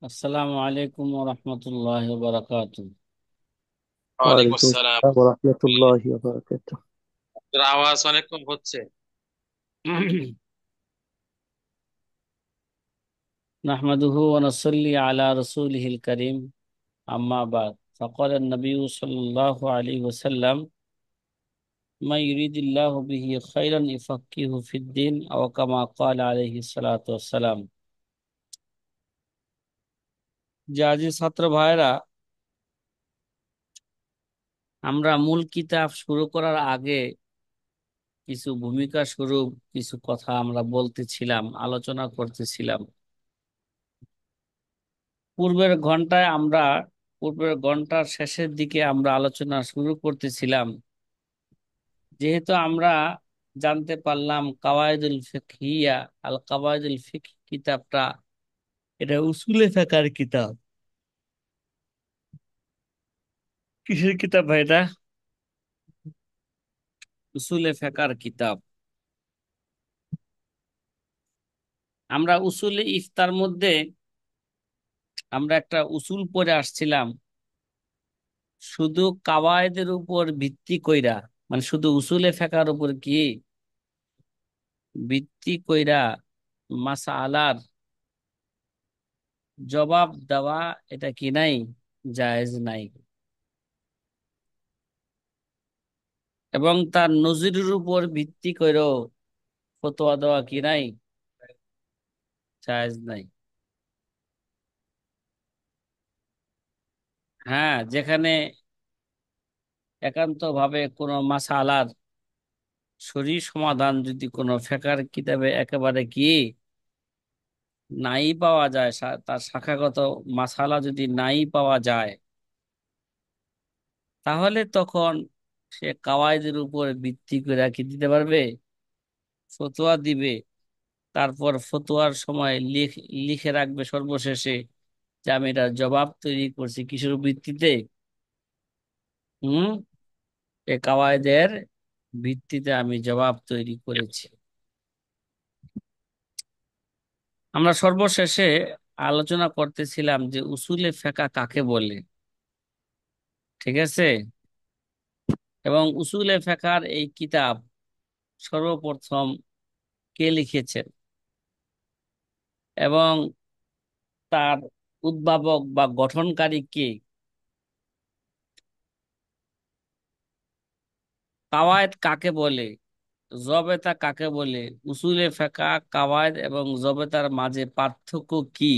আসসালামু আলাইকুম ওয়া রাহমাতুল্লাহি ওয়া বারাকাতুহু। ওয়ালাইকুম ওয়ালাইকুম আসসালাম। আসসালাম ওয়া রাহমাতুল্লাহি ওয়া বারাকাতুহু। তোর আওয়াজ অনেক কম হচ্ছে। নাহমাদুহু ওয়া নুসাল্লি আলা রাসূলিহিল কারীম, আম্মা বাদ। ফাকাল নবী সাল্লাল্লাহু আলাইহি ওয়াসাল্লাম, মা ইউরিদিল্লাহু বিহি খায়রান ইউফাক্কিহু ফিদ্দীন, আও কামা ক্বালা আলাইহিস সালাতু ওয়াসসালাম। আজি ছাত্র ভাইরা, আমরা মূল কিতাব শুরু করার আগে কিছু ভূমিকা স্বরূপ কিছু কথা আমরা বলতেছিলাম, আলোচনা করতেছিলাম। পূর্বের ঘন্টায় আমরা পূর্বের ঘন্টার শেষের দিকে আমরা আলোচনা শুরু করতেছিলাম, যেহেতু আমরা জানতে পারলাম কাওয়াইদুল ফিকহিয়া, আল কাওয়াইদুল ফিকহ কিতাবটা এটা উসুলে ফিকহের কিতাব। কিসের কিতাব ভাই এটা? উসুলে ফিকহের কিতাব। আমরা উসুলে ইফতার মধ্যে আমরা একটা উসুল পড়ে আসছিলাম, শুধু কাওয়াইদের উপর ভিত্তি কইরা, মানে শুধু উসুলে ফিকহের উপর কি ভিত্তি কইরা মাসআলার জবাব দেওয়া, এটা কি নাই? জায়েজ নাই। এবং তার নজিরের উপর ভিত্তি করেও ফতোয়া দেওয়া কি নাই? জায়েজ নাই। হ্যাঁ, যেখানে একান্ত ভাবে কোনো মাসালার সহি সমাধান যদি কোনো ফিকহের কিতাবে একেবারে কি নাই পাওয়া যায়, তার শাখাগত মাসালা যদি নাই পাওয়া যায়, তাহলে তখন সে কাওয়াইদের উপর ভিত্তি করে কি দিতে পারবে? ফতোয়া দিবে। তারপর ফতোয়ার সময় লিখে রাখবে সর্বশেষে যে আমি এটার জবাব তৈরি করছি কিসের ভিত্তিতে? হুম এ কাওয়ায়েদের ভিত্তিতে আমি জবাব তৈরি করেছি। আমরা সর্বশেষে আলোচনা করতেছিলাম যে উসুলে ফিকহ কাকে বলে, ঠিক আছে? এবং উসুলে ফিকহের এই কিতাব সর্বপ্রথম কে লিখেছেন এবং তার উদ্ভাবক বা গঠনকারী কে? কাওয়ায়েদ কাকে বলে? জবেতা কাকে বলে? উসুলে ফিকহ, কাওয়ায়েদ এবং জবেতার মাঝে পার্থক্য কি?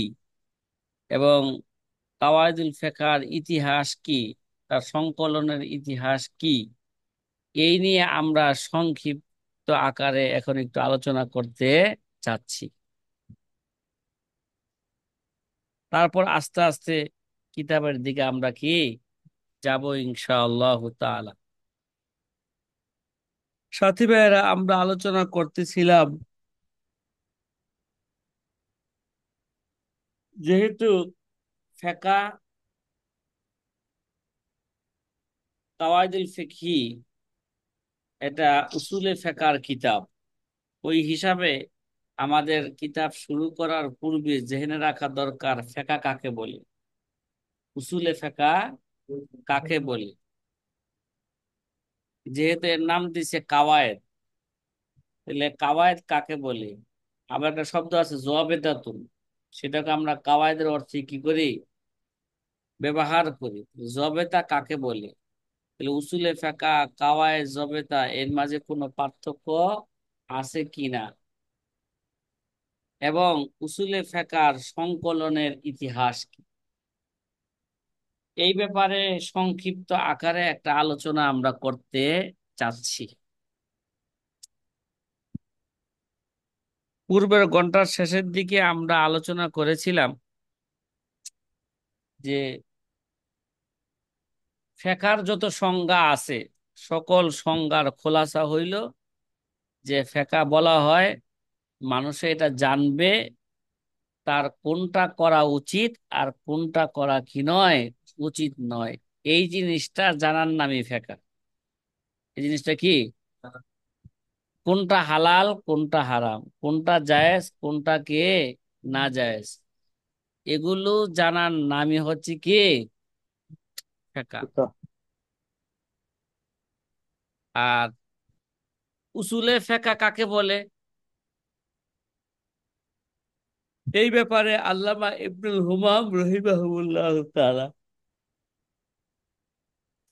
এবং কাওয়াইদুল ফিকহের ইতিহাস কি? তার সংকলনের ইতিহাস কি? এই নিয়ে আমরা সংক্ষিপ্ত আকারে এখন একটু আলোচনা করতে চাচ্ছি। তারপর আস্তে আস্তে কিতাবের দিকে আমরা কি যাব ইনশাআল্লাহ তাআলা। সাথী ভাইয়েরা, আমরা আলোচনা করতেছিলাম যেহেতু ফিকহ, কাওয়াইদুল ফিকহি এটা উসুলে ফিকহের কিতাব, ওই হিসাবে আমাদের কিতাব শুরু করার পূর্বে জেনে রাখা দরকার ফিকহ কাকে বলে, উসুলে ফিকহ কাকে বলে। যেহেতু এর নাম দিছে কাওয়ায়েদ, তাহলে কাওয়ায়েদ কাকে বলে? আবার একটা শব্দ আছে জওয়াবেদাতুন, সেটাকে আমরা কাওয়ায়েদের অর্থে কি করি? ব্যবহার করি। জবেতা কাকে বলে? তাহলে উসুলে ফিকহ, কাওয়ায়েদ, জবেতা এর মাঝে কোনো পার্থক্য আছে কিনা, এবং উসুলে ফিকহের সংকলনের ইতিহাস কি, এই ব্যাপারে সংক্ষিপ্ত আকারে একটা আলোচনা আমরা করতে চাচ্ছি। পূর্বের ঘন্টার শেষের দিকে আমরা আলোচনা করেছিলাম যে ফিকহের যত সংজ্ঞা আছে, সকল সংজ্ঞার খোলাসা হইল যে ফিকহ বলা হয় মানুষে এটা জানবে তার কোনটা করা উচিত আর কোনটা করা কি নয়, উচিত নয়। এই জিনিসটা জানার নামই ফিকহ। এই জিনিসটা কি? কোনটা হালাল, কোনটা হারাম, কোনটা জায়েজ, কোনটা কে না জায়েজ, এগুলো জানার নামই হচ্ছে কি ফিকহ। ফিকা। আর উসুলে ফিকহ কাকে বলে, এই ব্যাপারে আল্লামা ইবনুল হুমাম রাহিমাহুল্লাহ তাআলা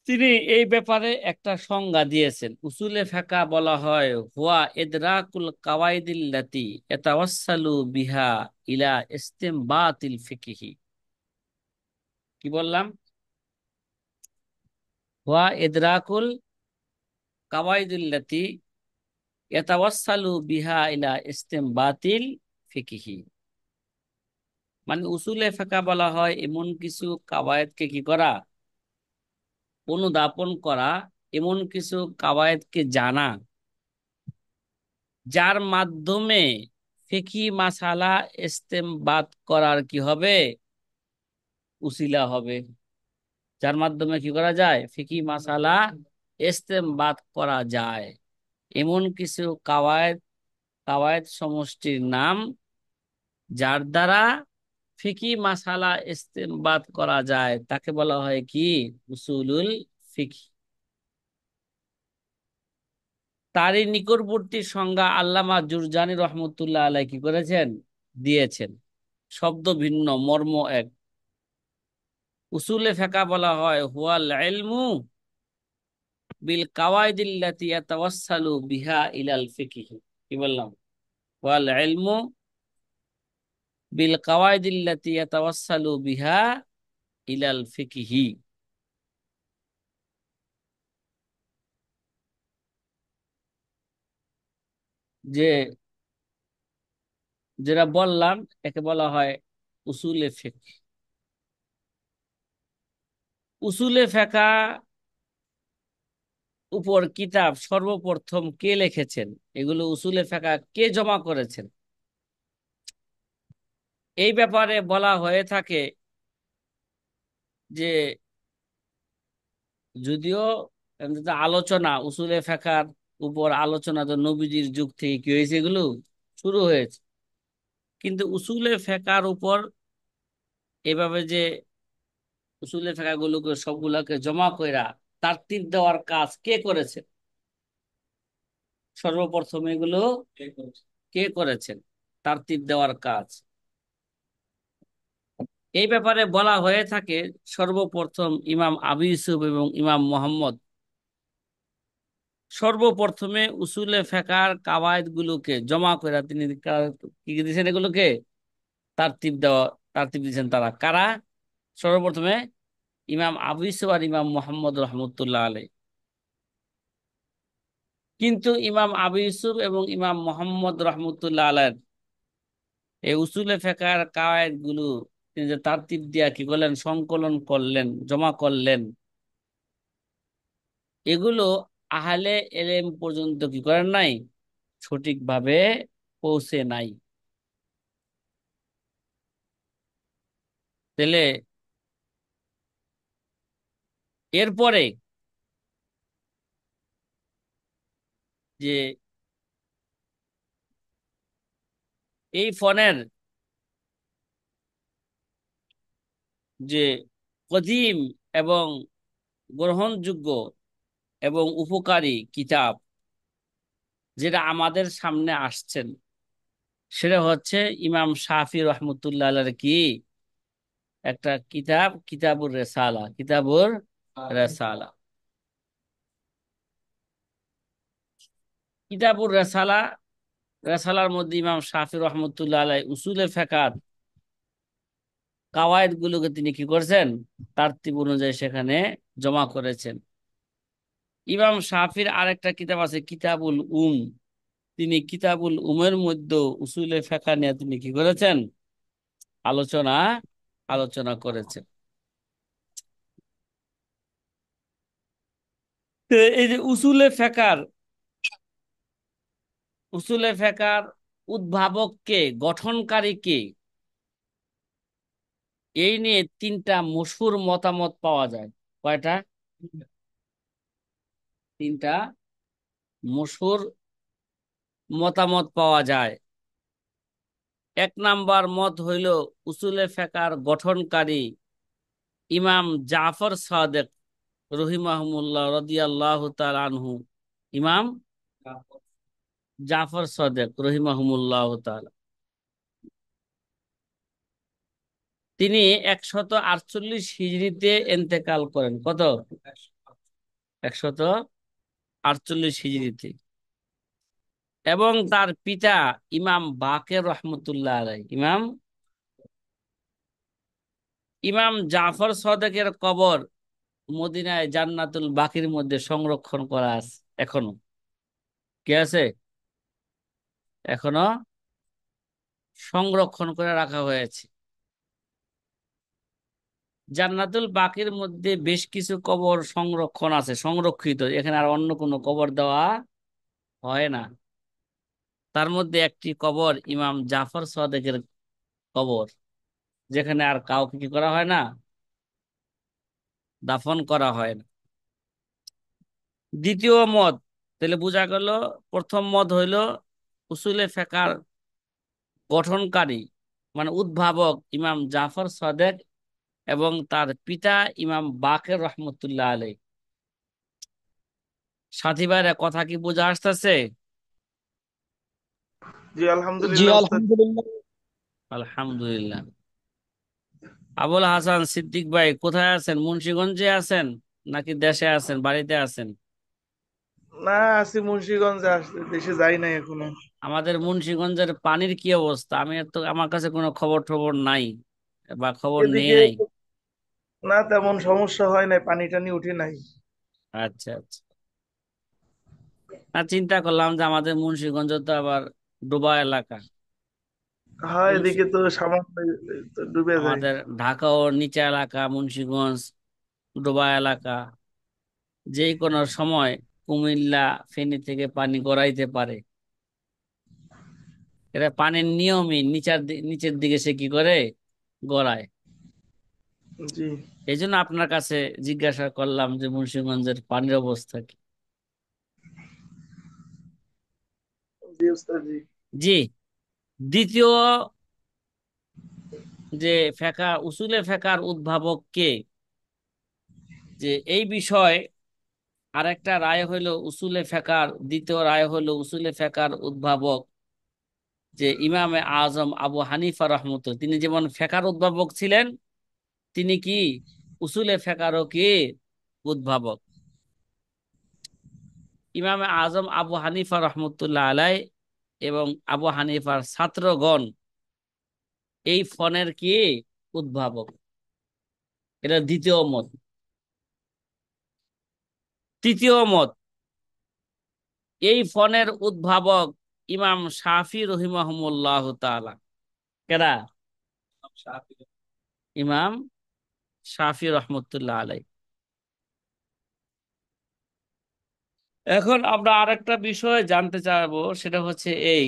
তিনি এই ব্যাপারে একটা সংজ্ঞা দিয়েছেন। উসুলে ফিকহ বলা হয় হুয়া ইদরাকুল কাওয়াইদিল্লাতি ইয়াতাওয়াসসালু বিহা ইলা ইসতিমবাতিল ফিকহি। কি বললাম? হুয়া ইদরাকুল কাওয়াইদিল্লাতি ইয়াতাওয়াসসালু বিহা ইলা ইসতিমবাতিল ফিকহি। মানে উসুলে ফিকহ বলা হয় এমন কিছু কাওয়ায়েদকে কি করা, অনুধাবন করা, এমন কিছু কাওয়ায়েদকে জানা যার মাধ্যমে ফিকহি মাসালা ইস্তেমবাত করার কি হবে, উসিলা হবে। যার মাধ্যমে কি করা যায়, ফিকহি মাসালা ইস্তেমবাত করা যায় এমন কিছু কাওয়ায়েদ, কাওয়ায়েদ সমষ্টির নাম যার দ্বারা ফিকহি মাসালা ইস্তেমবাত করা যায় তাকে বলা হয় কি, উসুলুল ফিকহ। তারই নিকটবর্তী সংজ্ঞা আল্লামা জুরজানি রহমতুল্লাহ আলাই কি করেছেন, দিয়েছেন। শব্দ ভিন্ন, মর্ম এক। উসুলে ফিকহ বলা হয় হুয়াল ইলমু বিল কাওয়াইদিল্লাতি ইয়াতাওয়াসসালু বিহা ইলাল ফিকহ। কি বললাম? হুয়াল ইলমু বিল কাওয়াইদিল্লাতি ইয়াতাওয়াসসালু বিহা ইলাল ফিকহি। যে যেটা বললাম একে বলা হয় উসুলে ফিকহ। উসুলে ফিকহ উপর কিতাব সর্বপ্রথম কে লিখেছেন, এগুলো উসুলে ফিকহ কে জমা করেছেন, এই ব্যাপারে বলা হয়ে থাকে যে যদিও আলোচনা উসুলে ফিকহর উপর আলোচনা তো নবীজির যুগ থেকে কি হয়েছে, এগুলো শুরু হয়েছে। কিন্তু উসুলে ফিকহর উপর এভাবে যে উসুলে ফিকহ গুলোকে সবগুলোকে জমা কইরা তারতিব দেওয়ার কাজ কে করেছে, সর্বপ্রথম এগুলো কে করেছেন তারতিব দেওয়ার কাজ, এই ব্যাপারে বলা হয়ে থাকে সর্বপ্রথম ইমাম আবু ইউসুফ এবং ইমাম মোহাম্মদ সর্বপ্রথমে উসুলে ফিকহর কাওয়ায়েদ গুলোকে জমা করে তিনি কি দিয়েছেন, এগুলোকে তারতিব দেওয়া, তারতিব দিয়েছেন তারা কারা, সর্বপ্রথমে ইমাম আবু ইউসুফ আর ইমাম মোহাম্মদ রহমতুল্লাহ আলাই। কিন্তু ইমাম আবু ইউসুফ এবং ইমাম মোহাম্মদ রহমতুল্লাহ আলাই এই উসুলে ফিকহর কাওয়ায়েদ গুলো তিনি যে তারতিব দিয়া কি করলেন, সংকলন করলেন, জমা করলেন, এগুলো আহলে এলেম পর্যন্ত কি করেন নাই, সঠিকভাবে পৌঁছে নাই। তাহলে এরপরে যে এই ফোনের যে কদিম এবং গ্রহণযোগ্য এবং উপকারী কিতাব যেটা আমাদের সামনে আসছেন, সেটা হচ্ছে ইমাম শাফি রহমতুল্লাহ আলাইহির কি একটা কিতাব, কিতাবুর রেসালা, কিতাবুর রেসালা। কিতাবুর রেসালা, রেসালার মধ্যে ইমাম শাফি রহমতুল্লাহ আলাই উসুলে ফিকহ কাওয়ায়েদ গুলোকে তিনি কি করেছেন, তারতিব অনুযায়ী সেখানে জমা করেছেন। ইমাম শাফির আরেকটা কিতাব আছে কিতাবুল তিনি কিতাবুল উমের মধ্যে উসুলে ফিকহ নিয়ে তিনি কি করেছেন, আলোচনা আলোচনা করেছেন। তো এই যে উসুলে ফিকহর উদ্ভাবক কে, গঠনকারী কে, এই নিয়ে তিনটা মশহুর মতামত পাওয়া যায়। কয়টা? তিনটা মশহুর মতামত পাওয়া যায়। এক নাম্বার মত হইল উসুলে ফেকার গঠনকারী ইমাম জাফর সাদেক রহিমাহুমুল্লাহ রাদিয়াল্লাহু তাআলা আনহু। ইমাম জাফর সাদেক রহিমাহুমুল্লাহ তাআলা, তিনি 148 হিজরিতে ইন্তেকাল করেন। কত? 148 হিজরিতে। এবং তার পিতা ইমাম বাকের রহমতুল্লাহ আলাই। ইমাম ইমাম জাফর সাদেকের কবর মদিনায় জান্নাতুল বাকির মধ্যে সংরক্ষণ করা আছে এখনো। কি আছে? এখনো সংরক্ষণ করে রাখা হয়েছে। জান্নাতুল বাকির মধ্যে বেশ কিছু কবর সংরক্ষণ আছে, সংরক্ষিত, এখানে আর অন্য কোনো কবর দেওয়া হয় না। তার মধ্যে একটি কবর ইমাম জাফর সাদেকের কবর, যেখানে আর কাউকে কি করা হয় না, দাফন করা হয় না। দ্বিতীয় মত, তাহলে বোঝা গেল প্রথম মত হইল উসুলে ফেকার গঠনকারী মানে উদ্ভাবক ইমাম জাফর সাদেক এবং তার পিতা ইমাম বাকের রহমতুল্লাহ আলাই। সাথী ভাইরা, কথা কি বোঝা আসতেছে? জি জি আলহামদুলিল্লাহ উস্তাদ। আলহামদুলিল্লাহ। আলহামদুলিল্লাহ। আবুল হাসান সিদ্দিক ভাই কোথায় আছেন? মুন্সিগঞ্জে আছেন নাকি দেশে আছেন, বাড়িতে আছেন? না, আছি মুন্সিগঞ্জে, আসছে দেশে যাই নাই এখনো। আমাদের মুন্সিগঞ্জের পানির কি অবস্থা? আমি তো, আমার কাছে কোনো খবর টবর নাই বা খবর নেই এদিকে নাই। না তেমন সমস্যা হয় নাই, পানি টানি উঠে নাই। আচ্ছা আচ্ছা। না, চিন্তা করলাম যে আমাদের মুন্সিগঞ্জ তো আবার ডোবা এলাকা। হ্যাঁ, মুন্সি এদিকে তো সামান্য তো ডুবে যায়। আমাদের ঢাকাও নিচা এলাকা, মুন্সিগঞ্জ ডোবা এলাকা। যে কোনো সময় কুমিল্লা ফেনী থেকে পানি গড়াইতে পারে। এটা পানির নিয়মই, নিচের দিকে সে কি করে, গড়ায়। জি এই জন্য আপনার কাছে জিজ্ঞাসা করলাম যে মুন্সিগঞ্জের পানির অবস্থা কি। জি উস্তাদ জি। জি। দ্বিতীয়, যে উসুলে ফেকার উদ্ভাবক কে, যে এই বিষয় আরেকটা রায় হইল উসুলে ফেকার, দ্বিতীয় রায় হইল উসুলে ফেকার উদ্ভাবক যে ইমামে আজম আবু হানিফা রহমতুল্লাহ। তিনি যেমন ফেকার উদ্ভাবক ছিলেন, তিনি কি উসুলে ফেকারও কি উদ্ভাবক। ইমামে আজম আবু হানিফা রহমতুল্লাহ আলাই এবং আবু হানিফার ছাত্রগণ এই ফনের কি উদ্ভাবক। এটা দ্বিতীয় মত। তৃতীয় মত, এই ফনের উদ্ভাবক ইমাম শাফি রহিমাহুমুল্লাহ তাআলা। কেডা? ইমাম শাফি রহমতুল্লাহ আলাই। এখন আমরা আরেকটা বিষয় জানতে চাইবো, সেটা হচ্ছে এই,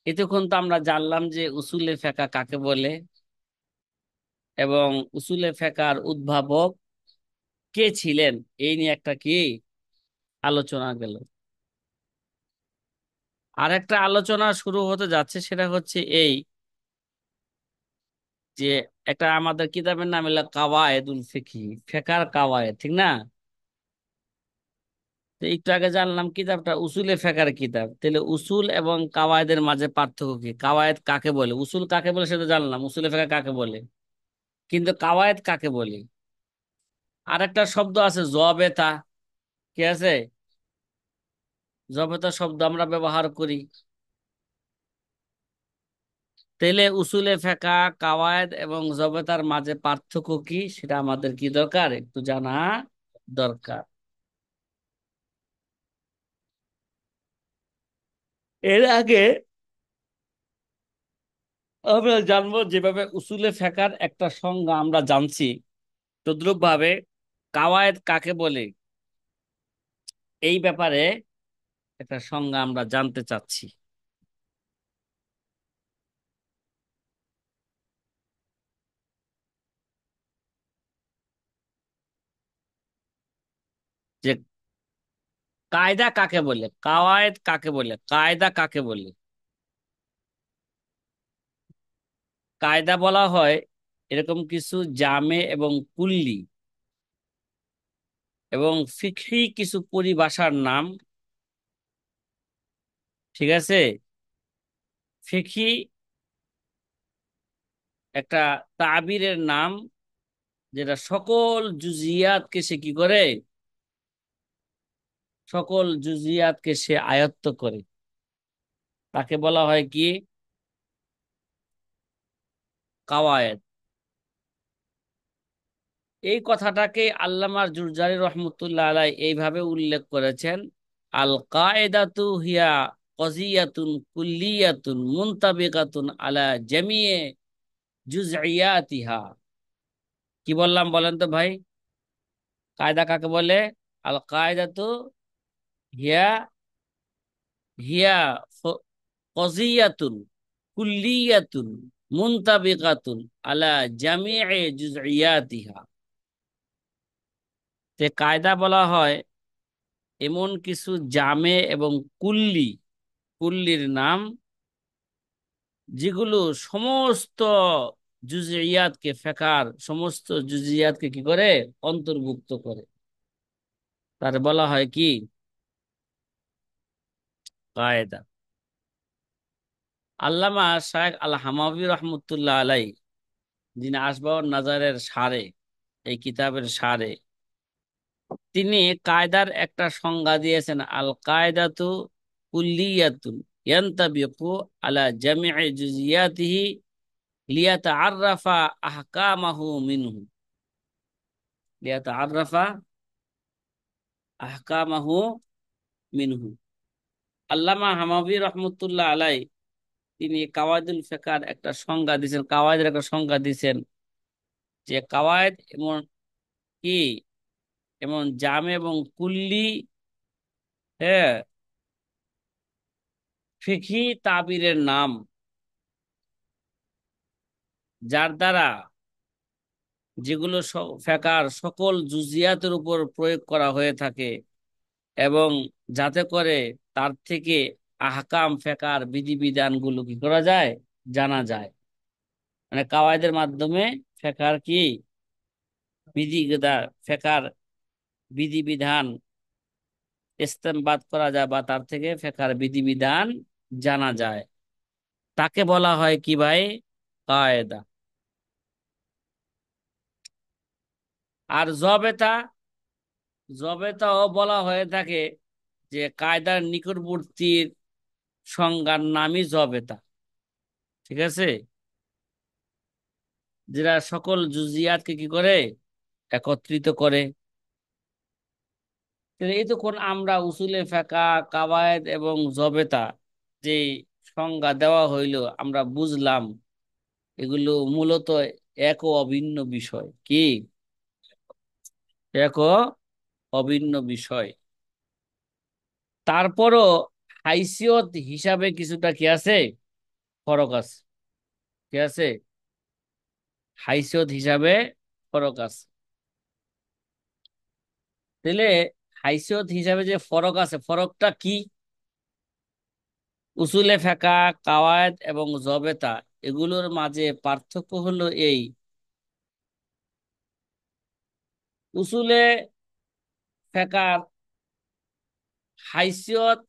এতক্ষণ তো আমরা জানলাম যে উসুলে ফেকা কাকে বলে এবং উসুলে ফেকার উদ্ভাবক কে ছিলেন, এই নিয়ে একটা কি আলোচনা গেল। আরেকটা আলোচনা শুরু হতে যাচ্ছে, সেটা হচ্ছে এই যে একটা আমাদের কিতাবের নাম হলো কাওয়ায়েদুল ফিকহি, ফেকার কাওয়ায়েদ, ঠিক না? তো একটু আগে জানলাম কিতাবটা উসুলে ফেকার কিতাব, তাহলে উসুল এবং কাওয়ায়েদের মাঝে পার্থক্য কি? কাওয়ায়েদ কাকে বলে, উসুল কাকে বলে সেটা জানলাম, উসুলে ফেকা কাকে বলে, কিন্তু কাওয়ায়েদ কাকে বলে? আরেকটা শব্দ আছে জবেতা। কি আছে? জবেতা শব্দ আমরা ব্যবহার করি। তাইলে উসুলে ফেকা, কাওয়ায়েদ এবং জবেতার মাঝে পার্থক্য কি, সেটা আমাদের কি দরকার, একটু জানা দরকার। এর আগে আমরা জানবো, যেভাবে উসুলে ফেকার একটা সংজ্ঞা আমরা জানছি, তদ্রুপ ভাবে কাওয়ায়েদ কাকে বলে এই ব্যাপারে একটা সংজ্ঞা আমরা জানতে চাচ্ছি। যে কায়দা কাকে বলে, কাওয়ায়েদ কাকে বলে, কায়দা কাকে বলে। কায়দা বলা হয় এরকম কিছু জামে এবং কুল্লি এবং ফিকহি কিছু পরিভাষার নাম। ঠিক আছে? ফিকহি একটা তাবিরের নাম, যেটা সকল জুজিয়াতকে সে কি করে, সকল জুজিয়াতকে সে আয়ত্ত করে। তাকে বলা হয় কি কাওয়ায়েদ। এই কথাটাকে আল্লামা জুরজানি রহমতুল্লাহ আলাই এইভাবে উল্লেখ করেছেন, আল কায়েদাতু হিয়া কজিয়াতুন কুল্লিয়াতুন মুনতাবিকাতুন আলা জামিয়ে জুজইয়াতিহা। কি বললাম বলেন তো ভাই? কায়দা কাকে বলে? আল কায়দাতু হিয়া হিয়া কজিয়াতুন কুল্লিয়াতুন মুনতাবিকাতুন আলা জামিয়ে জুজইয়াতিহা। তে কায়দা বলা হয় এমন কিছু জামে এবং কুল্লি, কুল্লির নাম, যেগুলো সমস্ত জুজিয়াতকে, ফেকার সমস্ত জুজিয়াতকে কি করে, অন্তর্ভুক্ত করে। তার বলা হয় কি কায়দা। আল্লামা শায়েখ আল হামাবি রহমতুল্লাহ আলাই, যিনি আসবাউন নাজারের সারে, এই কিতাবের সারে, তিনি কায়দার একটা সংজ্ঞা দিয়েছেন, আল কায়দাতু কুল্লিয়াতুন ইয়ান্তাবিকু আলা জামি'i জুজিয়াতিহি লিয়াতাআররাফা আহকামাহু মিনহু, লিয়াতাআররাফা আহকামাহু মিনহু। আল্লামা হামাবি রহমতুল্লাহ আলাই তিনি কাওয়াইদুল ফিকার একটা সংজ্ঞা দিয়েছেন, কাওয়াইদের একটা সংজ্ঞা দিয়েছেন, যে কাওয়াইদ এমন কি, এমন জামে এবং কুল্লি, হ্যাঁ, ফিকহি তাবিরের নাম, যার দ্বারা, যেগুলো ফেকার সকল জুজিয়াতের উপর প্রয়োগ করা হয়ে থাকে, এবং যাতে করে তার থেকে আহকাম ফেকার বিধিবিধানগুলো কি করা যায়, জানা যায়। মানে কাওয়াইদের মাধ্যমে ফেকার কি বিধি, ফেকার বিধিবিধান ইস্তেমবাদ করা যায়, বা তার থেকে ফেকার বিধিবিধান জানা যায়। তাকে বলা হয় কি ভাই, কায়দা। আর জবেতা, জবেতাও বলা হয়ে থাকে যে কায়দার নিকটবর্তীর সংজ্ঞার নামই জবেতা। ঠিক আছে? যেটা সকল জুজিয়াতকে কি করে, একত্রিত করে। এই তো কোন আমরা উসুলে ফিকহ, কাওয়ায়েদ এবং জবেতা যে সংজ্ঞা দেওয়া হইলো, আমরা বুঝলাম এগুলো মূলত এক ও অভিন্ন বিষয়। কি এক ও অভিন্ন বিষয়। তারপরও হাইসিয়ত হিসাবে কিছুটা কি আছে, ফরক আছে। কি আছে? হাইসিয়ত হিসাবে ফরক আছে। তাহলে হাইসিয়ত হিসাবে যে ফরক আছে, ফরকটা কি? উসুলে ফিকহ, কাওয়ায়েদ এবং জবেতা, এগুলোর মাঝে পার্থক্য হলো এই, উসুলে ফিকহ হাইসিয়ত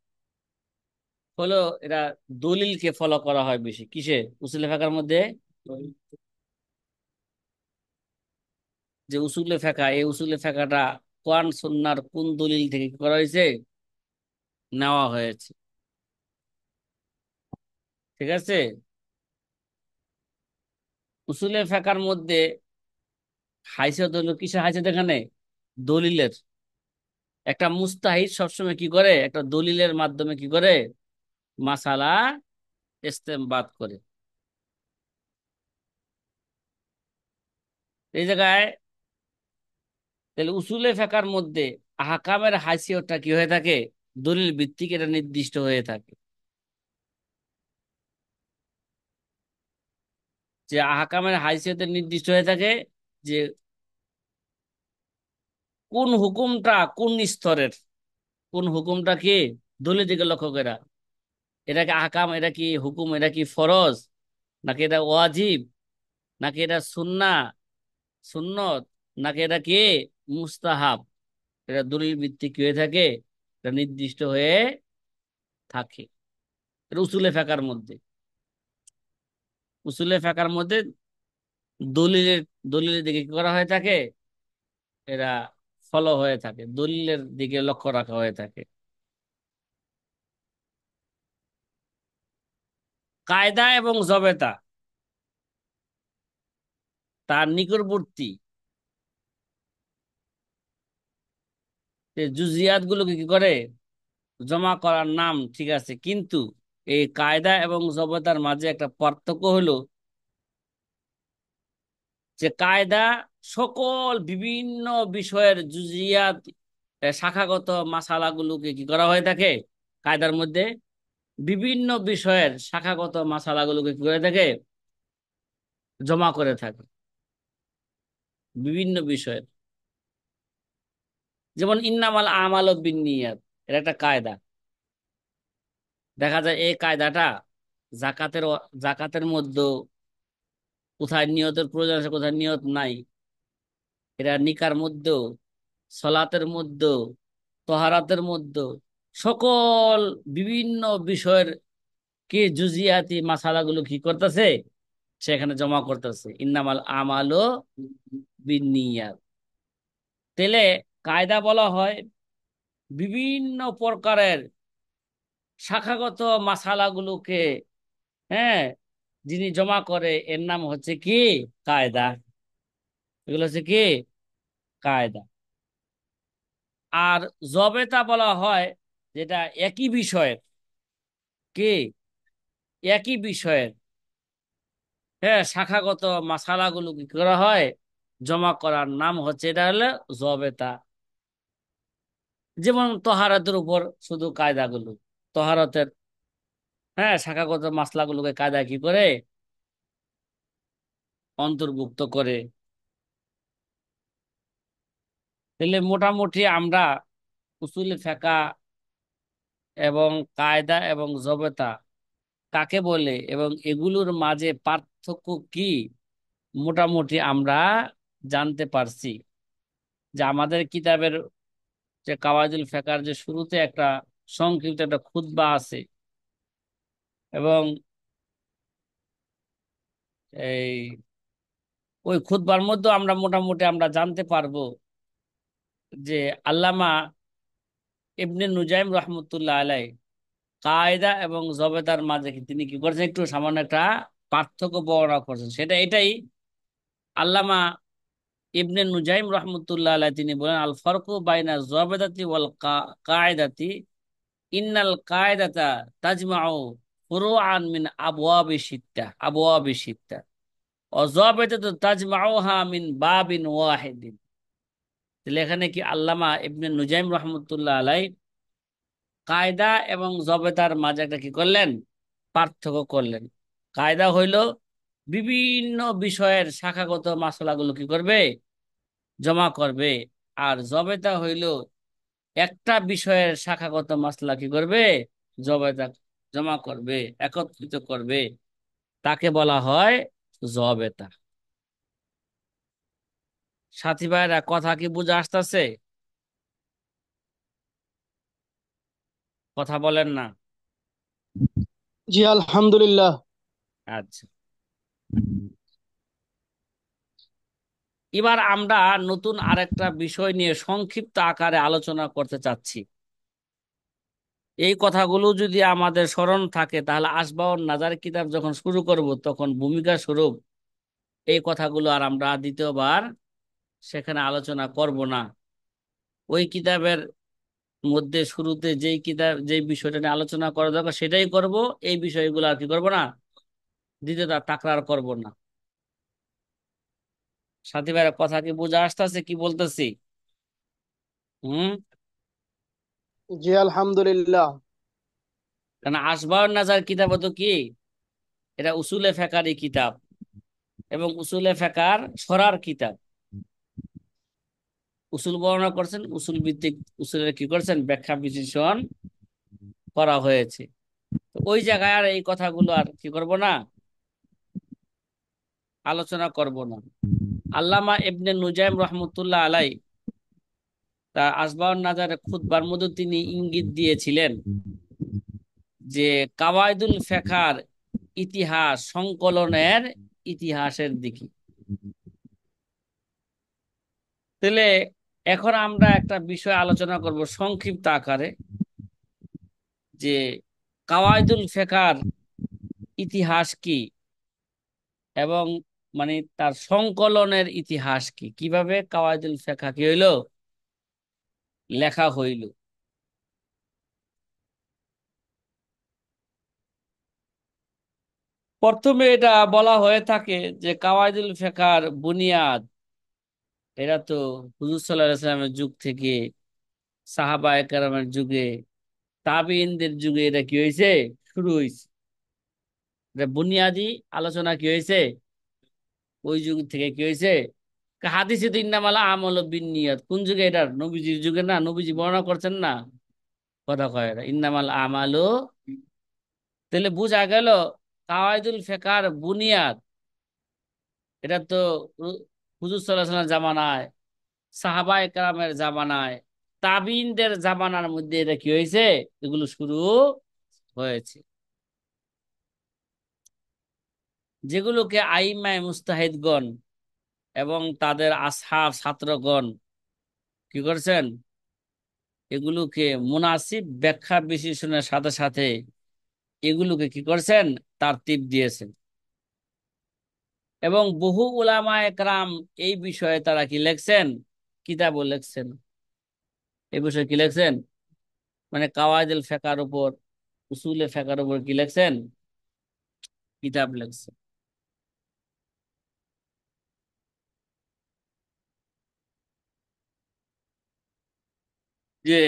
হলো, এটা দলিলকে ফলো করা হয় বেশি। কিসে? উসুলে ফিকহের মধ্যে যে উসুলে ফিকহ, এই উসুলে ফিকহটা কোরআন সুন্নাহর কোন দলিল থেকে কি করা হয়েছে, নেওয়া হয়েছে। ঠিক আছে? উসুলে ফিকহের মধ্যে হাইসিয়ত হলো কিসের হাইসিয়ত? এখানে দলিলের। একটা মুস্তাহিদ সবসময় কি করে, একটা দলিলের মাধ্যমে কি করে, মাসালা ইস্তেমবাদ করে। এই জায়গায় তাহলে উসুলে ফিকহের মধ্যে আহকামের হাইসিয়তটা কি হয়ে থাকে, দলিল ভিত্তিক এটা নির্দিষ্ট হয়ে থাকে। যে আহকামের হাইসিয়তে নির্দিষ্ট হয়ে থাকে যে কোন হুকুমটা কোন স্তরের, কোন হুকুমটা কি, দলিল দিকে লক্ষ্য করা, এটা কি আহকাম, এটা কি হুকুম, এটা কি ফরজ, নাকি এটা ওয়াজিব, নাকি এটা সুন্নত, নাকি এটা কি মুস্তাহাব। এটা দলিল ভিত্তিক কি হয়ে থাকে, এটা নির্দিষ্ট হয়ে থাকে। এটা উসুলে ফিকহের মধ্যে দলিলের দলিলের দিকে কি করা হয়ে থাকে, এরা ফলো হয়ে থাকে, দলিলের দিকে লক্ষ্য রাখা হয়ে থাকে। কায়দা এবং জবেতা তার নিকটবর্তী জুজিয়াত গুলোকে কি করে, জমা করার নাম, ঠিক আছে, কিন্তু এই কায়দা এবং জবেতার মাঝে একটা পার্থক্য হলো যে কায়দা সকল বিভিন্ন বিষয়ের জুজিয়াত, শাখাগত মাসালাগুলোকে কি করা হয়ে থাকে, কায়দার মধ্যে বিভিন্ন বিষয়ের শাখাগত মাসালাগুলোকে কি করে থাকে, জমা করে থাকে বিভিন্ন বিষয়ের। যেমন ইন্নামাল আমাল বিন্নিয়াত, এটা একটা কায়দা। দেখা যায় এই কায়দাটা জাকাতের জাকাতের মধ্যে কোথায় নিয়তের প্রয়োজন আছে, কোথায় নিয়ত নাই। এটা নিকার মধ্যেও, সলাতের মধ্যেও, তহারাতের মধ্যেও, সকল বিভিন্ন বিষয়ের কি জুজিয়াতি মাসালাগুলো কি করতেছে, সেখানে জমা করতেছে। ইন্নামাল আমালু বিন্নিয়াত। তেলে কায়দা বলা হয় বিভিন্ন প্রকারের শাখাগত মাসালাগুলোকে, হ্যাঁ, যিনি জমা করে এর নাম হচ্ছে কি কায়দা। এগুলো হচ্ছে কি কায়দা। আর জবেতা বলা হয় যেটা একই বিষয়ের, কি একই বিষয়ের, হ্যাঁ, শাখাগত মাসালাগুলো কি করা হয়, জমা করার নাম হচ্ছে, এটা হলো জবেতা। যেমন তহারাতের উপর শুধু কায়দাগুলো, তহারতের, হ্যাঁ, শাখাগত মাসলাগুলোকে কায়দা কি করে অন্তর্ভুক্ত করে। তাহলে মোটামুটি আমরা উসুলে ফিকহ এবং কায়দা এবং জবেতা কাকে বলে এবং এগুলোর মাঝে পার্থক্য কি, মোটামুটি আমরা জানতে পারছি। যে আমাদের কিতাবের যে কাওয়াইদুল ফিকহের যে শুরুতে একটা সংক্ষিপ্ত একটা খুতবা আছে, এবং এই ওই খুতবার মধ্যে আমরা মোটামুটি আমরা জানতে পারবো যে আল্লামা ইবনে নুজাইম রহমতুল্লাহ আলাই কায়দা এবং জবেদার মাঝে তিনি কি করেছেন, একটু সামান্য একটা পার্থক্য বর্ণনা করছেন। সেটা এটাই, আল্লামা ইবনে নুজাইম রহমতুল্লাহ আলাই তিনি বলেন, আল ফারকু বাইনা জবেদাতি ওয়াল কায়দাতি ইন্নাল কায়দাতা তাজমাউ ফুরুআন মিন আবওয়াবি সিত্তা ও জবেদাতু তাজমাউহা মিন বাবিন ওয়াহিদিন। তাহলে এখানে কি আল্লামা ইবনে নুজাইম রহমতুল্লাহ আলাই কায়দা এবং জবেদার মাঝে একটা কি করলেন, পার্থক্য করলেন। কায়দা হইল বিভিন্ন বিষয়ের শাখাগত মাসলাগুলো কি করবে, জমা করবে। আর জবেদা হইল একটা বিষয়ের শাখাগত মাসলা কি করবে, জবেদা জমা করবে, একত্রিত করবে, তাকে বলা হয় জবেতা। সাথী ভাইরা কথা কি বুঝে আসতেছে? কথা বলেন না। জি আলহামদুলিল্লাহ। আচ্ছা, এবার আমরা নতুন আরেকটা বিষয় নিয়ে সংক্ষিপ্ত আকারে আলোচনা করতে চাচ্ছি। এই কথাগুলো যদি আমাদের স্মরণ থাকে তাহলে আসবাউন নাজার কিতাব যখন শুরু করব তখন ভূমিকা স্বরূপ এই কথাগুলো আর আমরা দ্বিতীয়বার সেখানে আলোচনা করব না। ওই কিতাবের মধ্যে শুরুতে যেই বিষয়টা নিয়ে আলোচনা করা দরকার সেটাই করব, এই বিষয়গুলো আর কি করব না, দ্বিতীয়টা তাকরার করব না। সাথী ভাইয়ের কথা কি বোঝা আসতেছে কি বলতেছি? হুম। জি আলহামদুলিল্লাহ। কারণ আসবাউন নাজার কিতাব তো কি, এটা উসুলে ফিকহেরই কিতাব এবং উসুলে ফিকহের ছড়ার কিতাব। উসুল বর্ণনা করছেন, উসুল ভিত্তিক উসুলের কি করছেন, ব্যাখ্যা বিশ্লেষণ করা হয়েছে। তো ওই জায়গায় আর এই কথাগুলো আর কি করব না, আলোচনা করব না। আল্লামা ইবনে নুজাইম রহমতুল্লাহ আলাই তার আসবাউন নাজারে খুতবার মধ্যে তিনি ইঙ্গিত দিয়েছিলেন যে কাওয়াইদুল ফিকহার ইতিহাস সংকলনের ইতিহাসের দিকে। তাহলে এখন আমরা একটা বিষয় আলোচনা করব সংক্ষিপ্ত আকারে, যে কাওয়াইদুল ফিকহার ইতিহাস কি এবং মানে তার সংকলনের ইতিহাস কি, কিভাবে কাওয়াইদুল ফিকহ কি হইল, লেখা হইল। প্রথমে এটা বলা হয়ে থাকে যে কাওয়াইদুল ফিকহার বুনিয়াদ, এরা তো হুজুর সাল্লাল্লাহু আলাইহি ওয়াসাল্লামের যুগ থেকে, সাহাবায়ে কেরামের যুগে, তাবিঈনদের যুগে এটা কি হয়েছে, শুরু হয়েছে। এটা বুনিয়াদি আলোচনা কি হয়েছে, ওই যুগ থেকে কি হয়েছে। হাদিসে তো ইন্নামাল আমালু বিন্নিয়াত, কোন যুগে, এটা নবীজির যুগে না, নবীজি বর্ণনা করছেন না, কথা কয় এরা, ইন্নামাল আমালু। তাহলে বোঝা গেল কাওয়াইদুল ফিকহার বুনিয়াদ এটা তো হুজুর সাল্লাল্লাহু আলাইহি ওয়াসাল্লাম জামানায়, সাহাবায়ে কেরামের জামানায়, তাবিঈনদের জামানার মধ্যে এটা কি হয়েছে, এগুলো শুরু হয়েছে, যেগুলোকে আইম্মায়ে মুজতাহিদগণ এবং তাদের আসহাব ছাত্রগণ কি করছেন, এগুলোকে মুনাসিব ব্যাখ্যা বিশ্লেষণের সাথে সাথে এগুলোকে কি করছেন, তারতিব দিয়েছেন। এবং বহু উলামায়ে কেরাম এই বিষয়ে তারা কি লিখছেন, কিতাবও লিখছেন। এই বিষয়ে কি লিখছেন, মানে কাওয়াইদুল ফিকহার উপর, উসুলে ফিকহার উপর কি লিখছেন, কিতাব লিখছেন। যে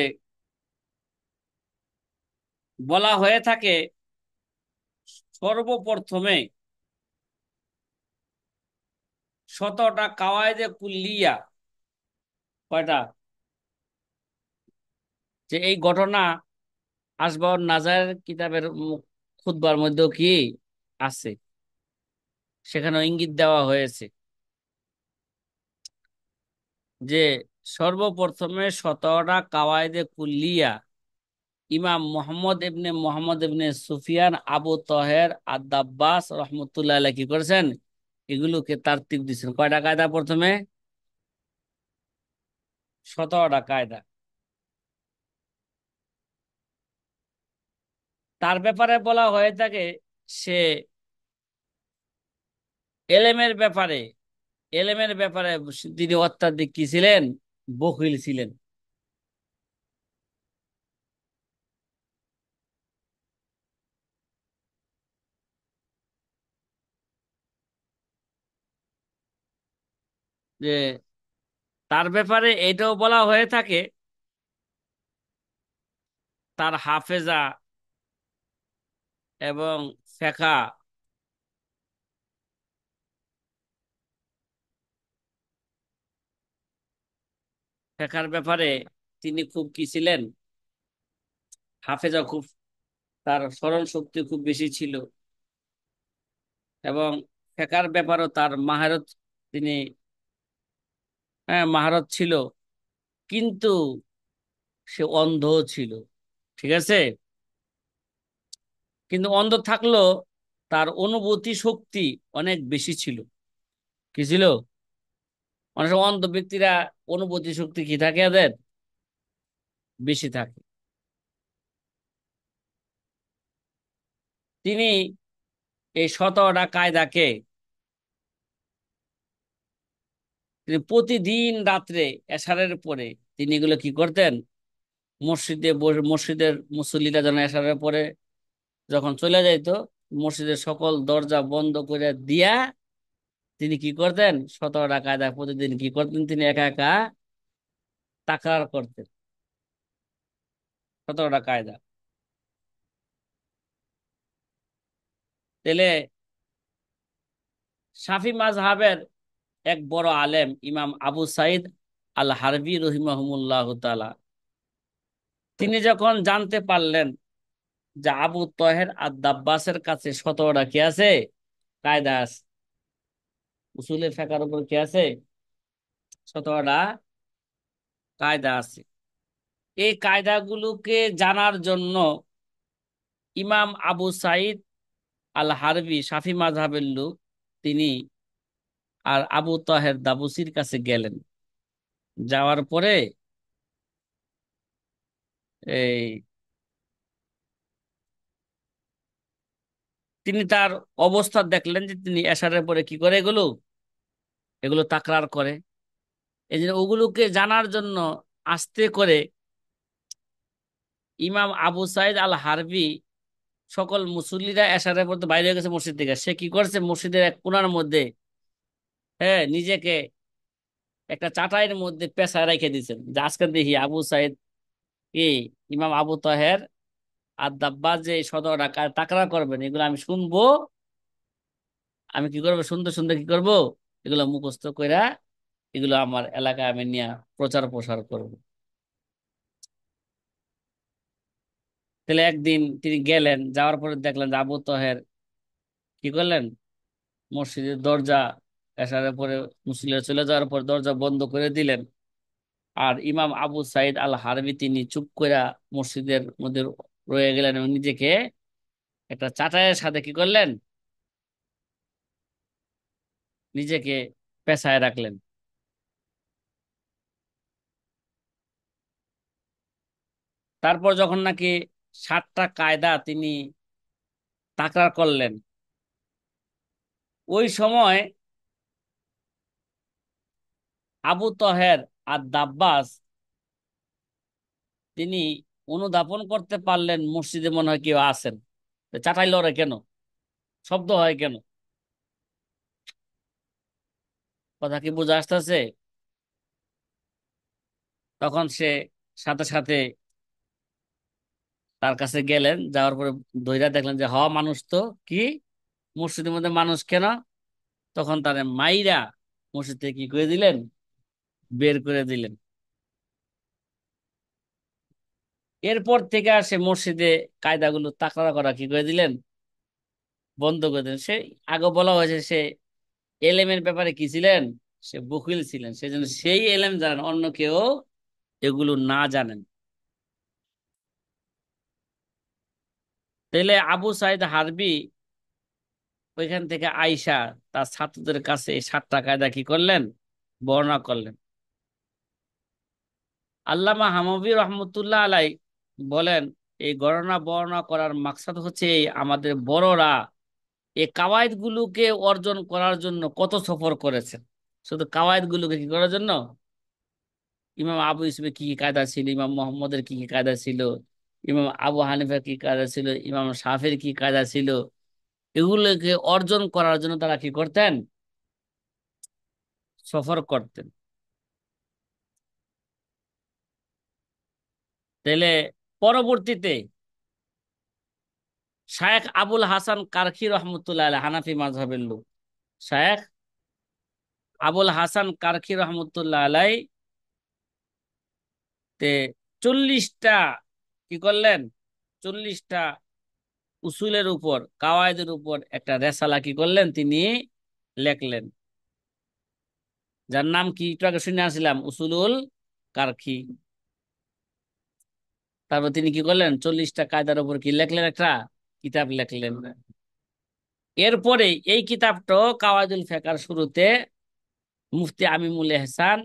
বলা হয়ে থাকে সর্বপ্রথমে 17টা কাওয়াইদে কুল্লিয়া, কয়টা, যে এই ঘটনা আসবাউন নাজার কিতাবের খুতবার মধ্যেও কি আছে, সেখানে ইঙ্গিত দেওয়া হয়েছে যে সর্বপ্রথমে 17টা কাওয়াইদে কুল্লিয়া ইমাম মোহাম্মদ ইবনে সুফিয়ান আবু তহের আদ-দাব্বাস রহমতুল্লাহ আলাইহি কি করেছেন, এগুলোকে তারতিব দিয়েছেন। কয়টা কায়দা, প্রথমে 17টা কায়দা। তার ব্যাপারে বলা হয়ে থাকে সে এলেমের ব্যাপারে, এলেমের ব্যাপারে তিনি অত্যাধিক কি ছিলেন, বখিল ছিলেন। যে তার ব্যাপারে এটাও বলা হয়ে থাকে তার হাফেজা এবং ফেকা, ফেকার ব্যাপারে তিনি খুব কি ছিলেন, হাফেজা খুব, তার স্মরণ শক্তি খুব বেশি ছিল। এবং ফেকার ব্যাপারেও তার মাহারত, তিনি মাহারত ছিল, কিন্তু সে অন্ধ ছিল, ঠিক আছে। কিন্তু অন্ধ থাকলেও তার অনুভূতি শক্তি অনেক বেশি ছিল। কি ছিল, অনেক সময় অন্ধ ব্যক্তিরা অনুভূতি শক্তি কি থাকে, এদের বেশি থাকে। তিনি এই 17টা কায়দাকে তিনি প্রতিদিন রাত্রে এশারের পরে তিনি এগুলো কি করতেন, মসজিদে মসজিদের মুসল্লিরা যেন এশারের পরে যখন চলে যাইতো, মসজিদের সকল দরজা বন্ধ করে দিয়া তিনি কি করতেন, 17টা কায়দা প্রতিদিন কি করতেন, তিনি একা একা তাকরার করতেন 17টা কায়দা। তাহলে শাফি মাযহাবের এক বড় আলেম ইমাম আবু সাইদ আল হারবি রহিমাহুমুল্লাহ তাআলা, তিনি যখন জানতে পারলেন যে আবু তহের আদ দাব্বাসের কাছে 17টা কি আছে, কায়দা আছে, উসুলের ফিকহের উপর কি আছে? 17টা কায়দা আছে। এই কায়দাগুলোকে জানার জন্য ইমাম আবু সাইদ আল হারবি, শাফি মাযহাবের লোক, তিনি আর আবু তাহের দাবুসির কাছে গেলেন। যাওয়ার পরে এই তিনি তার অবস্থা দেখলেন যে তিনি এশারের পরে কি করে, এগুলো এগুলো তাকরার করে। এই জন্য ওগুলোকে জানার জন্য আস্তে করে ইমাম আবু সাইদ আল হারবি, সকল মুসল্লিরা এশারের পর তো বাইরে হয়ে গেছে মসজিদ থেকে, সে কি করছে, মসজিদের এক কোণার মধ্যে হ্যাঁ নিজেকে একটা চাটাইয়ের মধ্যে পেঁচায় রেখে দিয়েছেন, যে আজকে দেখি আবু সাইদ কি ইমাম আবু তাহের আর দাব্বা যে 17টা তাকরার করবেন, এগুলো আমি শুনবো। আমি কি করবো, সুন্দর সুন্দর কি করব, এগুলো মুখস্থ কইরা এগুলো আমার এলাকায় আমি নিয়ে প্রচার প্রসার করব। তাহলে একদিন তিনি গেলেন, যাওয়ার পরে দেখলেন যে আবু তাহের কি করলেন, মসজিদের দরজা এসার পরে মুসল্লিরা চলে যাওয়ার পর দরজা বন্ধ করে দিলেন। আর ইমাম আবু সাইদ আল হারবি তিনি চুপ কইরা মসজিদের মধ্যে রয়ে গেলেন এবং নিজেকে একটা চাটাইয়ের সাথে কি করলেন, নিজেকে পেছায় রাখলেন। তারপর যখন নাকি 7টা কায়দা তিনি তাকরার করলেন, ওই সময় আবু তহের আর দাব্বাস তিনি অনুধাবন করতে পারলেন মসজিদে মনে হয় কেউ আছেন। তো চাটাই লড়ে কেন, শব্দ হয় কেন, কথা কি বোঝা আসতেছে? তখন সে সাথে সাথে তার কাছে গেলেন, যাওয়ার পরে ধইরা দেখলেন যে মানুষ তো, কি মসজিদের মধ্যে মানুষ কেন? তখন তারে মাইরা মসজিদ থেকে কি করে দিলেন, বের করে দিলেন। এরপর থেকে আর সে মসজিদে কায়দাগুলো তাকরার করা কি করে দিলেন, বন্ধ করে দিলেন। সে আগে বলা হয়েছে সে এলেমের ব্যাপারে কি ছিলেন, সে বখিল ছিলেন, সেজন্য সেই এলেম জানেন, অন্য কেউ এগুলো না জানেন। তাইলে আবু সাইদ হারবি ওইখান থেকে আইসা তার ছাত্রদের কাছে এই 7টা কায়দা কি করলেন, বর্ণনা করলেন। আল্লামা হামাবি রহমতুল্লাহ আলাই বলেন, এই গণনা বর্ণনা করার মাকসাদ হচ্ছে এই, আমাদের বড়রা এই কাওয়ায়েদ গুলোকে অর্জন করার জন্য কত সফর করেছেন। শুধু কাওয়ায়েদ গুলোকে কি করার জন্য, ইমাম আবু ইউসুফের কি কি কায়দা ছিল, ইমাম মোহাম্মদের কি কি কায়দা ছিল, ইমাম আবু হানিফার কি কায়দা ছিল, ইমাম শাফির কি কায়দা ছিল, এগুলোকে অর্জন করার জন্য তারা কি করতেন, সফর করতেন। তাহলে পরবর্তীতে শায়েখ আবুল হাসান কারখি রহমতুল্লাহ আলাইহ, হানাফি মাযহাবের লোক, শায়েখ আবুল হাসান কারখি রহমতুল্লাহ আলাই তে 40টা কি করলেন, 40টা উসুলের উপর, কাওয়ায়েদের উপর একটা রেসালা কি করলেন, তিনি লেখলেন, যার নাম কি একটু আগে শুনে আসছিলাম, উসুলুল কারখি। তারপর তিনি কি করলেন, 40টা কায়দার উপর কি লেখলেন, একটা কিতাব লেখলেন। এরপরে এই কিতাবটাও কাওয়াইদুল ফিকহের শুরুতে মুফতি আমিমুল এহসান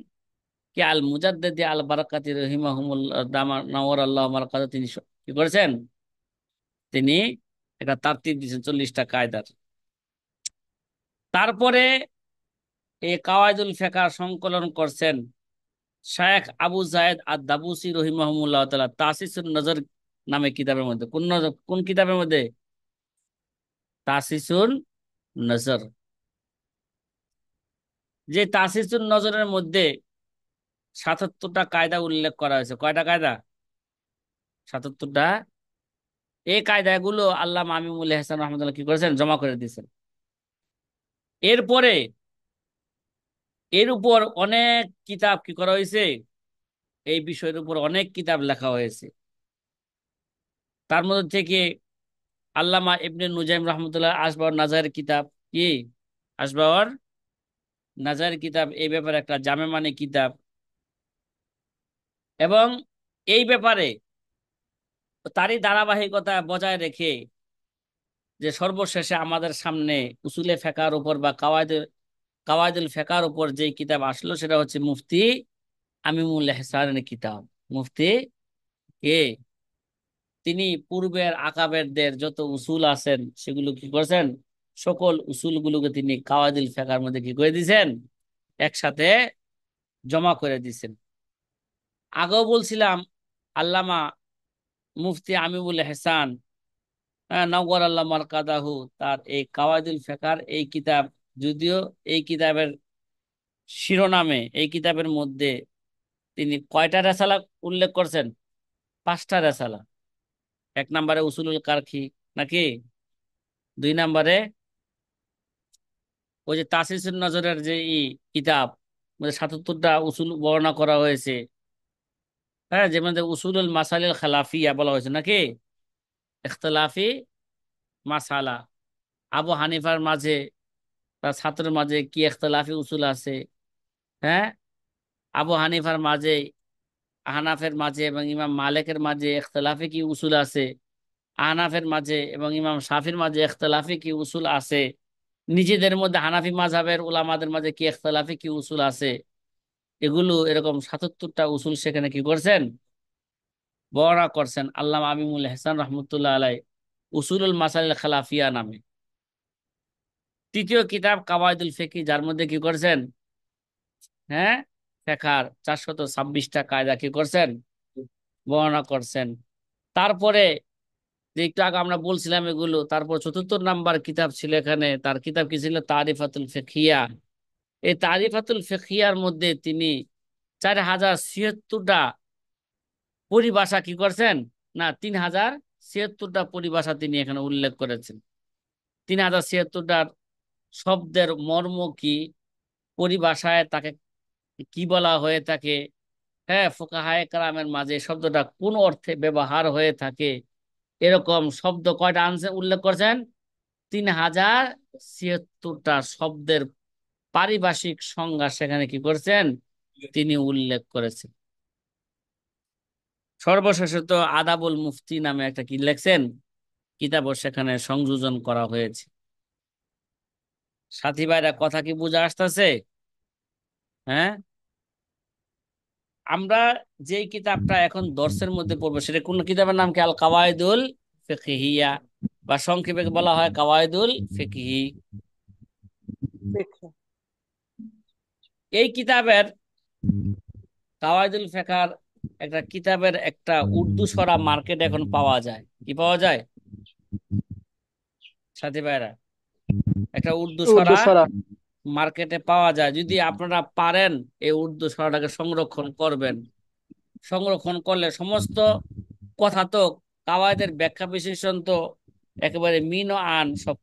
কি আল মুজাদ্দিদ আল বারাকাতি রহিমাহুমুল্লাহ দামা নাওয়ারাল্লাহু মারকাতাহু, তিনি কি করেছেন, তিনি একটা তারতিব দিয়েছেন 40টা কায়দার। তারপরে এই কাওয়াইদুল ফিকহ সংকলন করছেন শায়েখ আবু যায়েদ আদ দাবুসি রহিমাহুমুল্লাহ তাআলা তাসিসুন নজর নামে কিতাবের মধ্যে। কোন কিতাবের মধ্যে, তাসিসুন নজর। যে তাসিসুন নজরের মধ্যে 77টা কায়দা উল্লেখ করা হয়েছে। কয়টা কায়দা, 77টা। এই কায়দাগুলো আল্লামা আমিমুল এহসান রহমতুল্লাহ কি করেছেন, জমা করে দিয়েছেন। এরপরে এর উপর অনেক কিতাব কি করা হয়েছে, এই বিষয়ের উপর অনেক কিতাব লেখা হয়েছে। তার মধ্যে থেকে আল্লামা ইবনে নুজাইম রহমতুল্লাহ আসবাউর নাজারের কিতাব, কি আসবাউর নাজায়ের কিতাব এই ব্যাপারে একটা জামে মানে কিতাব। এবং এই ব্যাপারে তারই ধারাবাহিকতা বজায় রেখে যে সর্বশেষে আমাদের সামনে উসুলে ফেকার উপর বা কাওয়াইদুল ফেকার উপর যে কিতাব আসলো সেটা হচ্ছে মুফতি আমিমুল ইহসানের কিতাব। মুফতি কে? তিনি পূর্বের আকাবেরদের যত উসুল আছেন সেগুলো কি করেছেন, সকল উসুলগুলোকে তিনি কাওয়াইদুল ফেকার মধ্যে কি করে দিয়েছেন, একসাথে জমা করে দিয়েছেন। আগেও বলছিলাম আল্লামা মুফতি আমিবুল এহসান, নওয়ার আল্লাহ মারকাদাহু, তার এই কাওয়াইদুল ফেকার এই কিতাব, যদিও এই কিতাবের শিরোনামে এই কিতাবের মধ্যে তিনি কয়টা রেসালা উল্লেখ করছেন? 5টা রেসালা। 1 নম্বরে উসুলুল কারখি, নাকি? 2 নম্বরে ওই যে তাসিসুন নজরের যে কিতাব, মধ্যে 77টা উসুল বর্ণনা করা হয়েছে। হ্যাঁ, যেমন উসুলুল মাসাইল খালাফিয়া বলা হয়েছে, নাকি? ইখতিলাফি মাসালা, আবু হানিফার মাঝে তার ছাত্রের মাঝে কি ইখতিলাফি উসুল আছে। হ্যাঁ, আবু হানিফার মাঝে, আহনাফের মাঝে এবং ইমাম মালিকের মাঝে ইখতিলাফি কি উসুল আছে। আহনাফের মাঝে এবং ইমাম শাফির মাঝে ইখতিলাফি কি উসুল আছে। নিজেদের মধ্যে হানাফি মাযহাবের উলামাদের মাঝে কি ইখতিলাফি কি উসুল আছে। এগুলো এরকম 77টা উসুল সেখানে কি করছেন, বর্ণনা করছেন আল্লামা আমিমুল ইহসান রহমতুল্লাহ আলাই উসুলুল মাসাইল খালাফিয়া নামে। তৃতীয় কিতাব কাওয়াইদুল ফিকহ, যার মধ্যে কি করছেন, হ্যাঁ, ফেকার 426টা কায়দা কি করছেন, বর্ণনা করছেন। তারপরে যে একটু আগে আমরা বলছিলাম এগুলো, তারপর 74 নাম্বার কিতাব ছিল এখানে, তার কিতাব কি ছিল, তারিফাতুল ফিকহিয়া। এই তারিফাতুল ফিকহিয়ার মধ্যে তিনি 4076টা পরিভাষা কি করছেন, না 3076টা পরিভাষা তিনি এখানে উল্লেখ করেছেন। 3076টার শব্দের মর্ম কি, পরিভাষায় তাকে কি বলা হয়ে থাকে, হ্যাঁ, ফুকাহায়ে কেরামের মাঝে শব্দটা কোন অর্থে ব্যবহার হয়ে থাকে, এরকম শব্দ কয়টা আনছে উল্লেখ করছেন, 3076টা শব্দের পারিভাষিক সংজ্ঞা সেখানে কি করছেন, তিনি উল্লেখ করেছেন। সর্বশেষে তো আদাবুল মুফতি নামে একটা কি লিখছেন কিতাবও সেখানে সংযোজন করা হয়েছে। সাথী ভাইরা, কথা কি বুঝা আসতেছে? হ্যাঁ, আমরা যে কিতাবটা এখন দর্সের মধ্যে পড়বো সেটা কোন কিতাবের নাম কি, আল কাওয়াইদুল ফিকহিয়া, বা সংক্ষেপে বলা হয় কাওয়াইদুল ফিকহি। এই কিতাবের কাওয়াইদুল ফিকহার একটা কিতাবের একটা উর্দু সরা মার্কেটে এখন পাওয়া যায়। কি পাওয়া যায় সাথী ভাইরা? একটা উর্দু উর্দু সরা সরা। মার্কেটে পাওয়া যায়। যদি আপনারা পারেন এই উর্দু সরাটাকে সংরক্ষণ করবেন। সংরক্ষণ করলে সমস্ত কথা তো, কাওয়াইদের ব্যাখ্যা বিশ্লেষণ তো একেবারে মিন ও আন সবকিছু